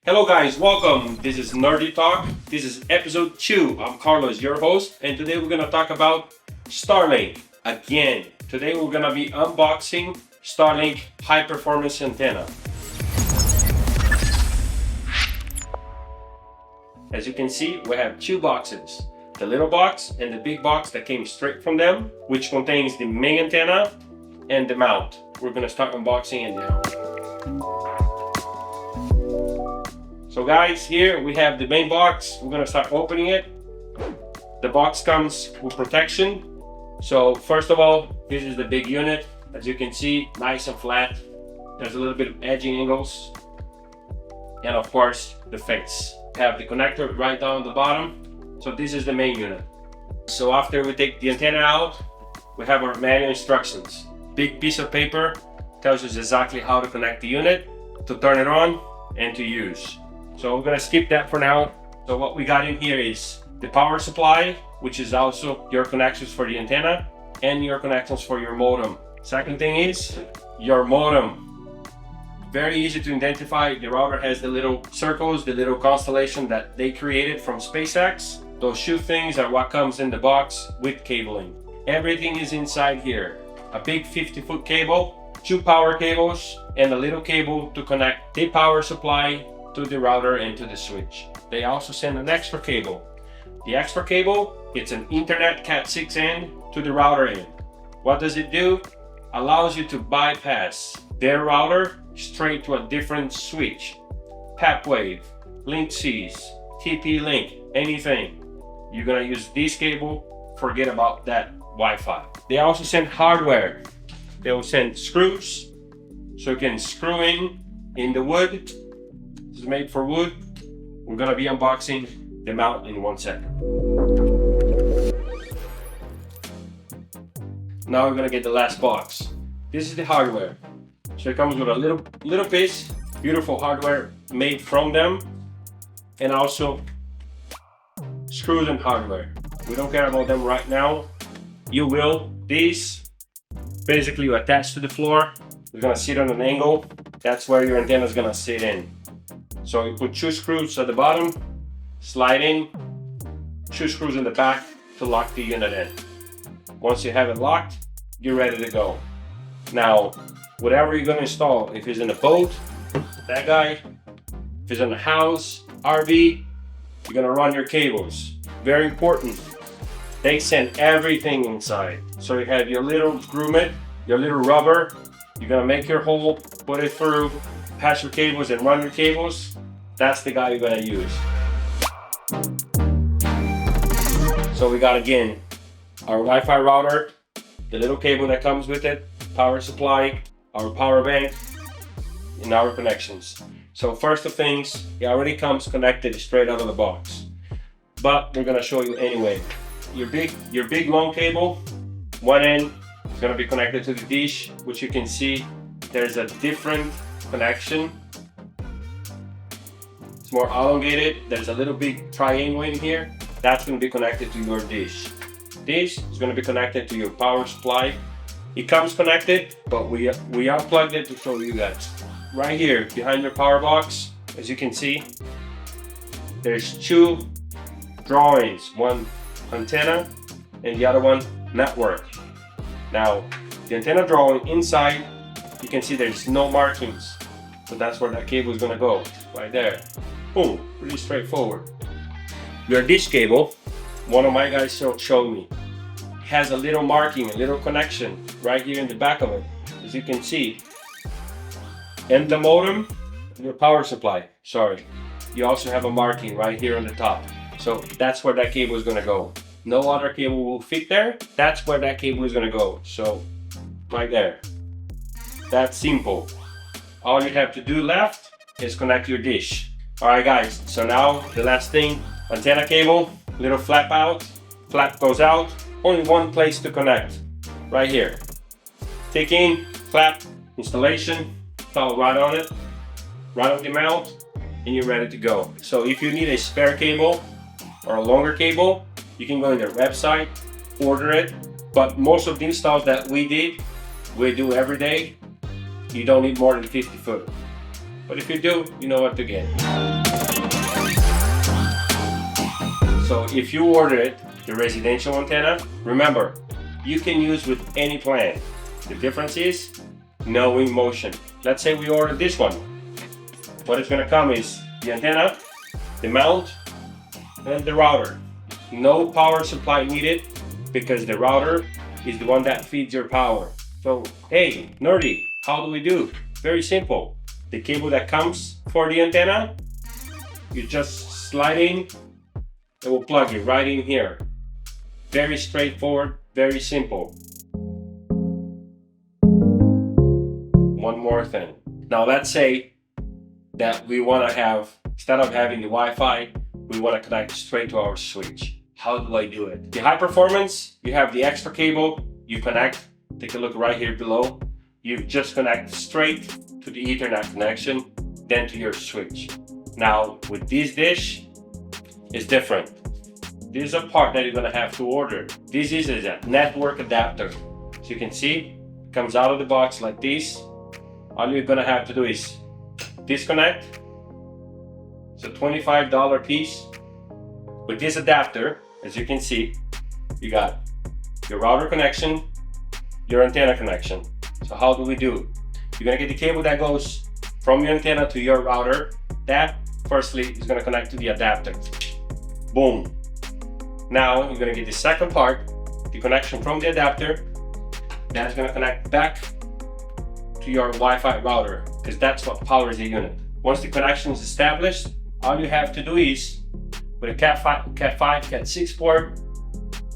Hello guys, welcome. This is NerdieTalk. This is episode 2. I'm Carlos, your host, and today we're gonna talk about Starlink again. Today we're gonna be unboxing Starlink high performance antenna. As you can see, we have two boxes. The little box and the big box that came straight from them, which contains the main antenna and the mount. We're gonna start unboxing it now. So guys, here we have the main box. We're gonna start opening it. The box comes with protection. So first of all, this is the big unit. As you can see, nice and flat. There's a little bit of edging angles. And of course, the face. We have the connector right down the bottom. So this is the main unit. So after we take the antenna out, we have our manual instructions. Big piece of paper tells us exactly how to connect the unit, to turn it on, and to use. So we're gonna skip that for now. So what we got in here is the power supply, which is also your connections for the antenna and your connections for your modem. Second thing is your modem. Very easy to identify. The router has the little circles, the little constellation that they created from SpaceX. Those two things are what comes in the box with cabling. Everything is inside here. A big 50-foot cable, 2 power cables, and a little cable to connect the power supply to the router and to the switch. They also send an extra cable. The extra cable, it's an Ethernet Cat6 end to the router end. What does it do? Allows you to bypass their router straight to a different switch. PAPwave, Link-Cs, TP-Link, anything. You're gonna use this cable, forget about that Wi-Fi. They also send hardware. They will send screws, so you can screw in the wood. This is made for wood. We're gonna be unboxing the mount in 1 second. Now we're gonna get the last box. This is the hardware. So it comes with a little piece, beautiful hardware made from them, and also screws and hardware. We don't care about them right now. You will. These basically you attach to the floor. It's gonna sit on an angle. That's where your antenna is gonna sit in. So you put 2 screws at the bottom, slide in, 2 screws in the back to lock the unit in. Once you have it locked, you're ready to go. Now, whatever you're gonna install, if it's in a boat, that guy, if it's in a house, RV, you're gonna run your cables. Very important. They send everything inside. So you have your little grommet, your little rubber. You're gonna make your hole, put it through, pass your cables and run your cables. That's the guy you're gonna use. So we got again our Wi-Fi router, the little cable that comes with it, power supply, our power bank, and our connections. So first of things, it already comes connected straight out of the box. But we're gonna show you anyway. Your big long cable, one end is gonna be connected to the dish, which you can see there's a different connection. It's more elongated. There's a little big triangle in here. That's gonna be connected to your dish. This is gonna be connected to your power supply. It comes connected, but we unplugged it to show you guys. Right here, behind your power box, as you can see, there's 2 drawings. One antenna and the other one network. Now, the antenna drawing inside, you can see there's no markings. So that's where that cable is gonna go, right there. Boom, pretty straightforward. Your dish cable, one of my guys showed me, has a little marking, a little connection right here in the back of it, as you can see. And the modem, your power supply, sorry. You also have a marking right here on the top. So that's where that cable is gonna go. No other cable will fit there. That's where that cable is gonna go. So right there. That's simple. All you have to do left is connect your dish. All right guys, so now the last thing, antenna cable, little flap out, flap goes out, only one place to connect, right here. Take in, flap, installation, install right on it, right on the mount, and you're ready to go. So if you need a spare cable or a longer cable, you can go to their website, order it, but most of the installs that we do every day, you don't need more than 50 foot. But if you do, you know what to get. So if you ordered the residential antenna, remember, you can use with any plan. The difference is knowing motion. Let's say we ordered this one. What is gonna come is the antenna, the mount, and the router. No power supply needed because the router is the one that feeds your power. So, hey, Nerdie, how do we do? Very simple. The cable that comes for the antenna, you just slide in, and we'll plug it right in here. Very straightforward, very simple. One more thing. Now let's say that we want to have, instead of having the Wi-Fi, we want to connect straight to our switch. How do I do it? The high performance, you have the extra cable, you connect, take a look right here below. You just connect straight to the Ethernet connection, then to your switch. Now with this dish, it's different. This is a part that you're gonna have to order. This is a network adapter. So you can see, it comes out of the box like this. All you're gonna have to do is disconnect. It's a $25 piece. With this adapter, as you can see, you got your router connection, your antenna connection. So how do we do? You're gonna get the cable that goes from your antenna to your router. That, firstly, is gonna connect to the adapter. Boom. Now you're gonna get the second part, the connection from the adapter. That's gonna connect back to your Wi-Fi router, because that's what powers the unit. Once the connection is established, all you have to do is, with a Cat 5, Cat 6 port,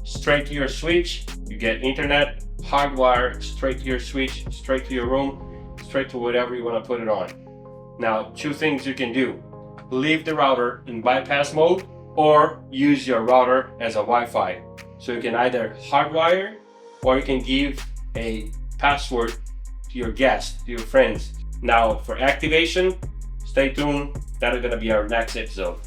straight to your switch, you get internet, hardwire, straight to your switch, straight to your room, straight to whatever you want to put it on. Now, two things you can do. Leave the router in bypass mode, or use your router as a Wi-Fi. So you can either hardwire, or you can give a password to your guests, to your friends. Now, for activation, stay tuned. That is going to be our next episode.